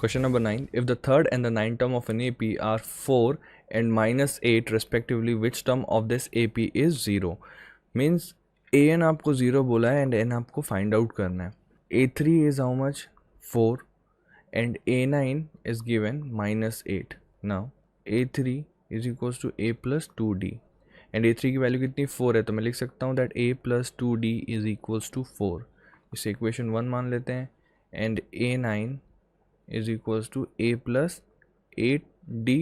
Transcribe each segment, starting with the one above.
Question number 9. If the third and the ninth term of an AP are 4 and minus 8 respectively, which term of this AP is 0? Means an आपको 0 बोला है and n आपको find out करना है. A3 is how much? 4 and A9 is given minus 8. Now A3 is equals to A plus 2D and A3 की value कितनी 4 है, तो मैं लिख सकता हूँ that A plus 2D is equals to 4. इसे इक्वेशन 1 मान लेते हैं and A9 is equals to A plus 8D,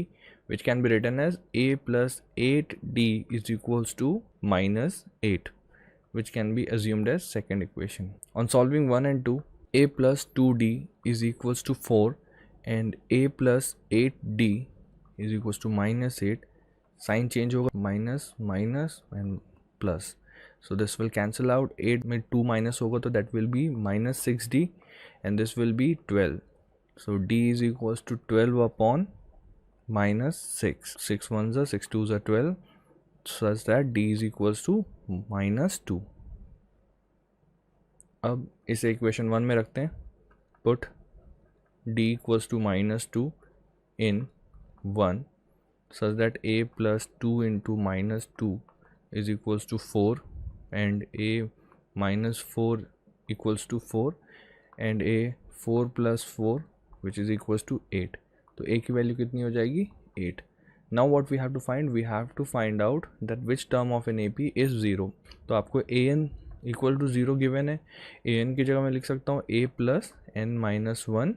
which can be written as A plus 8D is equals to minus 8, which can be assumed as second equation. On solving 1 and 2, A plus 2D is equals to 4 and A plus 8D is equals to minus 8. Sign change होगा minus minus and plus, so this will cancel out. 8 में 2 minus होगा तो that will be minus 6D and this will be 12. So D is equals to 12 upon minus 6. 6 ones are 6 twos are 12, such that D is equals to minus 2. अब इसे equation 1 में रखते हैं. Put D equals to minus 2 in 1 such that A plus 2 into minus 2 is equals to 4 and A minus 4 equals to 4 and A 4 plus 4 which is equals to 8. तो A की value कितनी हो जाएगी 8. Now what we have to find? We have to find out that which term of an AP is 0. तो आपको an equal to 0 given है. an की जगह मैं लिख सकता हूँ A plus n minus 1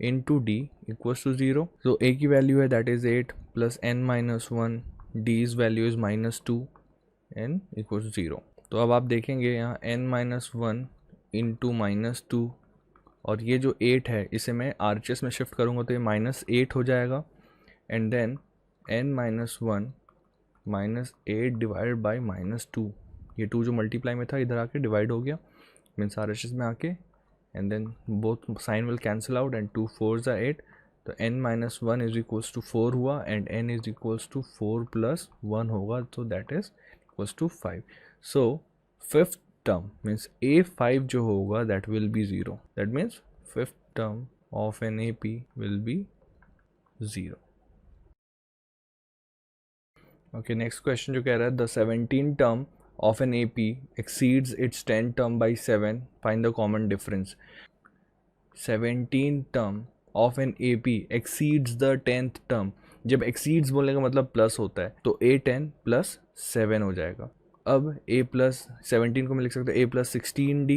into D equals to 0. So A की वैल्यू है that is 8 plus n minus 1, D's value is minus 2 n equals to 0. तो अब आप देखेंगे यहाँ n minus 1 into minus 2 और ये जो 8 है इसे मैं RHS में शिफ्ट करूँगा तो ये माइनस 8 हो जाएगा and then n minus 1 minus 8 divide by minus 2. ये 2 जो मल्टीप्लाई में था इधर आके डिवाइड हो गया मीन्स RHS में आके and then both sign will cancel out and 2 4s are 8. तो n minus 1 is equals to 4 हुआ and n is equals to 4 plus 1 होगा तो that is equals to 5. So fifth term means A5 जो होगा that will be 0. That means fifth term of an AP will be 0. Okay, next question जो कह रहा है the 17th term of an AP exceeds its 10th term by 7. Find the common difference. 17th term of an AP exceeds the 10th term. जब exceeds बोलने का मतलब plus होता है तो A10 प्लस 7 हो जाएगा. अब A प्लस 17 को मैं लिख सकता हूँ A plus 16D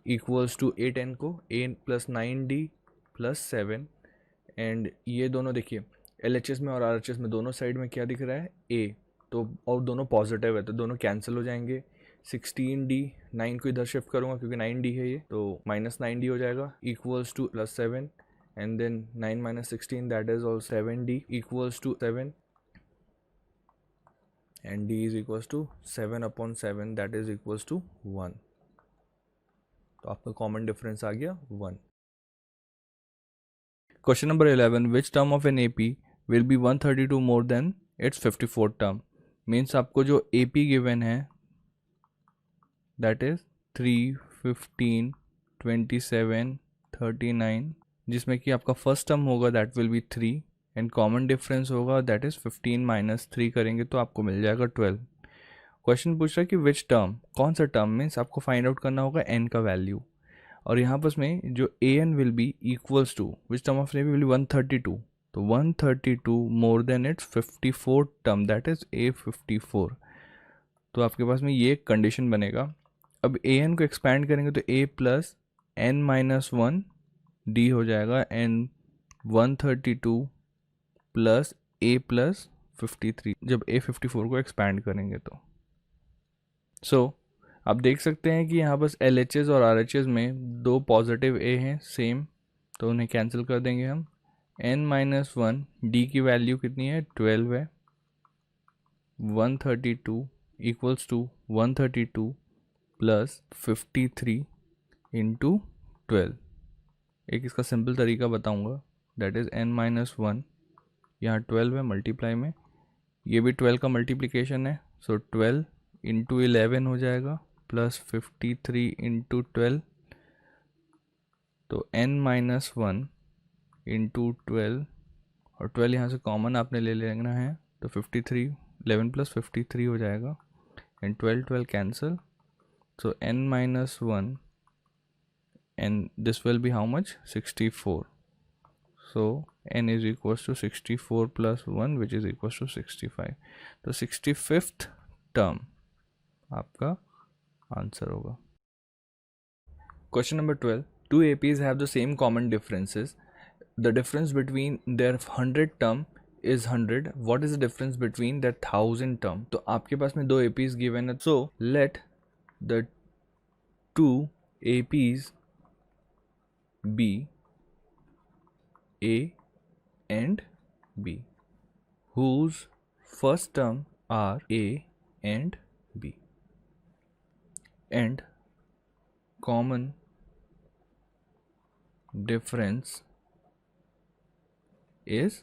equals to A10 को A plus 9D plus 7 and ये दोनों देखिए LHS में और RHS में दोनों साइड में क्या दिख रहा है A, तो और दोनों पॉजिटिव है तो दोनों कैंसिल हो जाएंगे. 16D 9 को इधर शिफ्ट करूँगा क्योंकि 9D है ये तो माइनस 9D हो जाएगा equals to plus 7 and then 9 minus 16 that is all 7D equals to 7 and D is equals to 7 upon 7 that is equals to 1. तो आपका कॉमन डिफरेंस आ गया 1. Question number 11. Which term of an AP will be 132 more than its 54th term. Means आपको जो AP given है that is 3, 15, 27, 39 जिसमें कि आपका फर्स्ट टर्म होगा that will be 3 and common difference होगा दैट इज़ 15 माइनस 3 करेंगे तो आपको मिल जाएगा 12. क्वेश्चन पूछ रहा है कि विच टर्म, कौन सा टर्म मीन्स आपको फाइंड आउट करना होगा n का वैल्यू और यहाँ पर में जो an will be equals to which term of will be 132. तो 132 more than its 54th term that is A54. तो आपके पास में ये कंडीशन बनेगा. अब an को एक्सपैंड करेंगे तो a plus n minus 1 d हो जाएगा एंड 132 प्लस A प्लस 53 जब A54 को एक्सपैंड करेंगे तो आप देख सकते हैं कि यहाँ बस LHS और RHS में दो पॉजिटिव A हैं सेम तो उन्हें कैंसिल कर देंगे हम. n माइनस 1 D की वैल्यू कितनी है 12 है. 132 इक्वल्स टू 132 प्लस 53 इंटू 12. एक इसका सिंपल तरीका बताऊंगा दैट इज़ n माइनस 1 यहाँ 12 है मल्टीप्लाई में ये भी 12 का मल्टीप्लिकेशन है सो 12 इंटू 11 हो जाएगा प्लस 53 इंटू 12 तो n माइनस 1 इंटू 12, और 12 यहाँ से कॉमन आपने ले लेना है, तो 53, 11 + 53 हो जाएगा, and 12 cancel, so n minus 1, and this will be how much? 64. So n is equals to 64 plus 1, which is equals to 65. तो 65th टर्म आपका आंसर होगा. Question number 12. Two APs have the same common differences. The difference between their 100 term is 100. What is the difference between their 1000 term? तो आपके पास में दो APs given है. So let the two APs be A and B, whose first term are A and B, and common difference is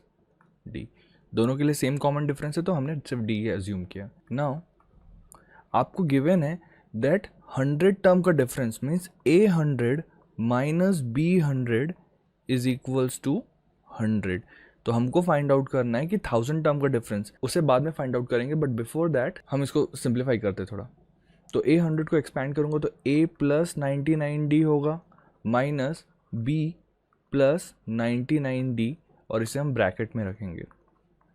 D. दोनों के लिए same common difference है, तो हमने सिर्फ D एज्यूम किया. नाउ आपको गिवन है दैट 100 टर्म का difference means A100 minus B100 is equals to 100. तो हमको फाइंड आउट करना है कि 1000 टर्म का डिफरेंस, उसे बाद में फाइंड आउट करेंगे, बट बिफोर दैट हम इसको सिंप्लीफाई करते थोड़ा. तो A100 को एक्सपैंड करूँगा तो A + 99D होगा माइनस B + 99D, और इसे हम ब्रैकेट में रखेंगे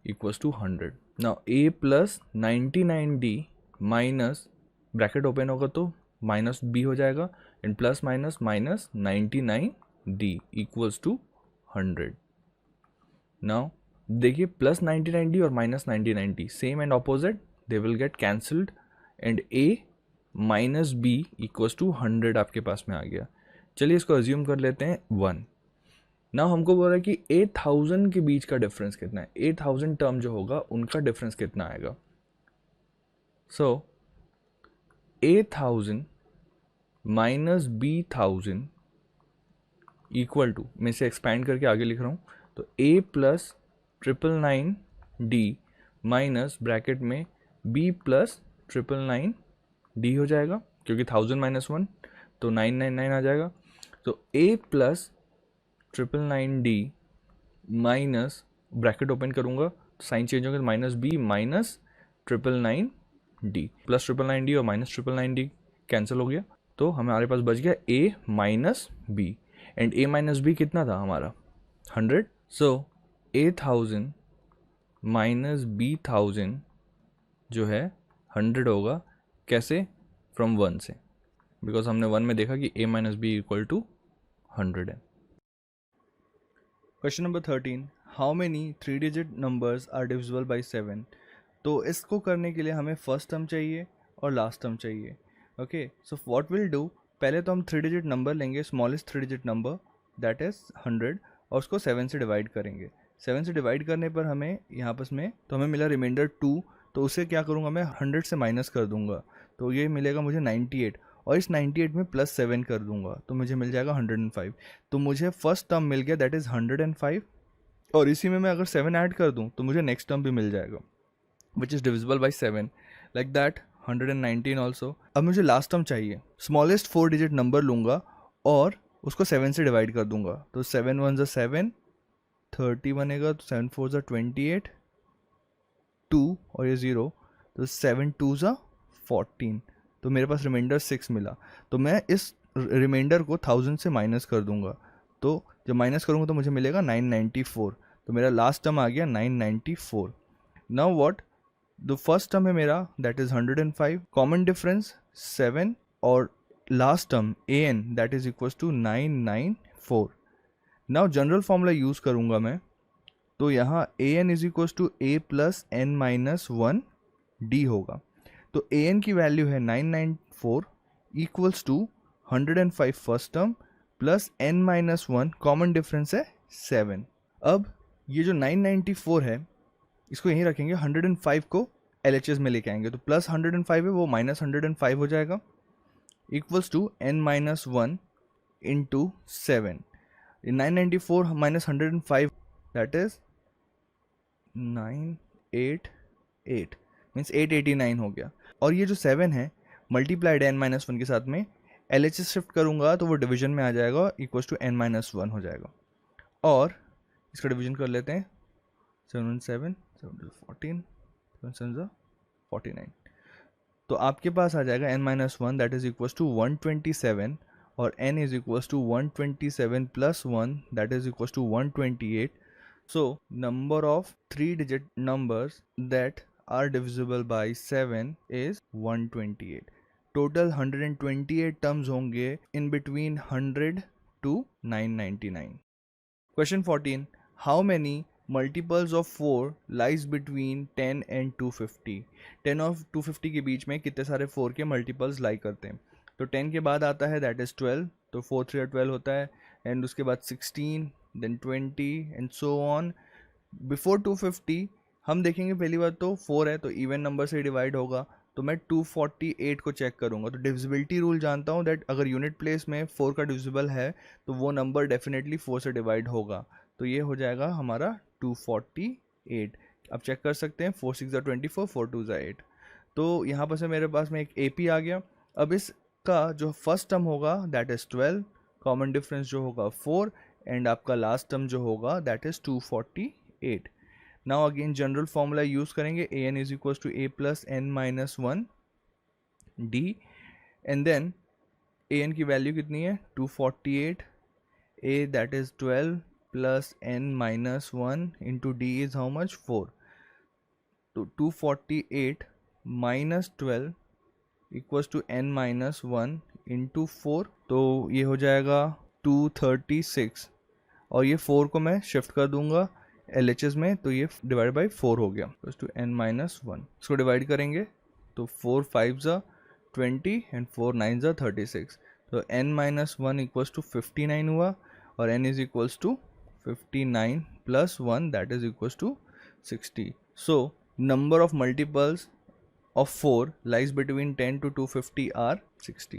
equals to 100. Now A + 99D minus bracket open होगा तो माइनस B हो जाएगा, and plus minus minus 99D equals to 100. Now देखिए प्लस 99D और minus 99D same and opposite, they will get cancelled, and A minus B equals to 100 आपके पास में आ गया. चलिए इसको अज्यूम कर लेते हैं 1. नाउ हमको बोल रहा है कि 8000 के बीच का डिफरेंस कितना है. 8000 टर्म जो होगा उनका डिफरेंस कितना आएगा. सो 8000 माइनस B1000 इक्वल टू, मैं इसे एक्सपैंड करके आगे लिख रहा हूँ, तो A + 999D माइनस ब्रैकेट में B + 999D हो जाएगा, क्योंकि 1000 माइनस 1 तो 999 आ जाएगा. तो A + 999D minus bracket open करूँगा तो साइन चेंज होगा, minus B minus 999D, plus 999D और माइनस 999D कैंसिल हो गया, तो हमारे पास बच गया A minus B, and A minus B कितना था हमारा 100. सो 8000 माइनस B1000 जो है 100 होगा. कैसे? फ्रॉम 1 से, बिकॉज हमने 1 में देखा कि A minus B equal to 100 है. Question number 13. How many 3 digit numbers are divisible by 7. तो इसको करने के लिए हमें फर्स्ट टर्म चाहिए और लास्ट टर्म चाहिए. Okay, so what will do, पहले तो हम 3 डिजिट नंबर लेंगे, smallest 3 digit number that is 100, और उसको 7 से डिवाइड करेंगे. 7 से डिवाइड करने पर हमें यहाँ पर में तो हमें मिला रिमाइंडर 2, तो उसे क्या करूँगा मैं 100 से माइनस कर दूँगा, तो ये मिलेगा मुझे 98, और इस 98 में प्लस 7 कर दूंगा तो मुझे मिल जाएगा 105. तो मुझे फर्स्ट टर्म मिल गया दैट इज़ 105, और इसी में मैं अगर 7 ऐड कर दूं तो मुझे नेक्स्ट टर्म भी मिल जाएगा which is divisible by 7, like that 119 also. अब मुझे लास्ट टर्म चाहिए, स्मॉलेस्ट 4 डिजिट नंबर लूँगा और उसको 7 से डिवाइड कर दूंगा, तो 7 1 ज़ा 7, 30 बनेगा, तो 7 4 ज़ा 28, 2 और ये 0, तो 7 2 ज़ा 14, तो मेरे पास रिमाइंडर 6 मिला. तो मैं इस रिमाइंडर को 1000 से माइनस कर दूंगा, तो जब माइनस करूंगा तो मुझे मिलेगा 994, तो मेरा लास्ट टर्म आ गया 994. Now what, the first term है मेरा दैट इज़ 105, कॉमन डिफरेंस 7, और last term an that is equals to 994. Now general formula use करूंगा मैं, तो यहाँ an is equals to a + n - 1d होगा. तो an की वैल्यू है 994 equals to 105 first term plus n - 1 common difference है 7. अब ये जो 994 है इसको यहीं रखेंगे, 105 को LHS में लेके आएंगे, तो प्लस 105 है वो माइनस 105 हो जाएगा, equals to n - 1 into 7. 994 minus 105 that is 988 means 889 हो गया. और ये जो 7 है मल्टीप्लाइड n - 1 के साथ में LHS शिफ्ट करूंगा तो वो डिवीजन में आ जाएगा, इक्वल्स टू n - 1 हो जाएगा. और इसका डिवीजन कर लेते हैं, 7 7 7 14 7 49। तो आपके पास आ जाएगा n-1 that is equals to 127 और n is equals to 127 plus 1 that is equals to 128. So number of 3-digit numbers that are divisible by 7 is 128. Total 128 terms होंगे in between 100 to 999. Question 14. How many multiples of 4 lies between 10 and 250? 10 और 250 के बीच में कितने सारे 4 के multiples लाई करते हैं? तो 10 के बाद आता है दैट इज़ 12, तो 4 3 12 होता है, एंड उसके बाद 16, then 20 and so on. Before 250 हम देखेंगे, पहली बात तो 4 है तो इवन नंबर से डिवाइड होगा, तो मैं 248 को चेक करूंगा. तो डिविजिबिलिटी रूल जानता हूँ दैट अगर यूनिट प्लेस में 4 का डिविजिबल है तो वो नंबर डेफिनेटली 4 से डिवाइड होगा. तो ये हो जाएगा हमारा 248. अब चेक कर सकते हैं, 4 6 24, 4 2 8. तो यहाँ पर से मेरे पास में एक AP आ गया. अब इसका जो फर्स्ट टर्म होगा दैट इज़ 12, कॉमन डिफरेंस जो होगा 4, एंड आपका लास्ट टर्म जो होगा that is 248. Now again general formula use करेंगे, an is equals to a plus n minus 1 d, and then an की वैल्यू कितनी है 248, a that is 12 plus n minus 1 into d is how much 4. तो 248 minus 12 equals to n minus 1 into 4, तो ये हो जाएगा 236, और ये 4 को मैं शिफ्ट कर दूंगा LHS में, तो ये डिवाइड बाई 4 हो गया, टू n माइनस 1. इसको डिवाइड करेंगे तो 4 5 ज़ा 20 एंड 4 9 ज़ा 36. तो n माइनस 1 इक्वल्स टू 59 हुआ, और n is equals to 59 plus 1 that is equals to 60. So number of multiples of 4 lies between 10 to 250 are 60.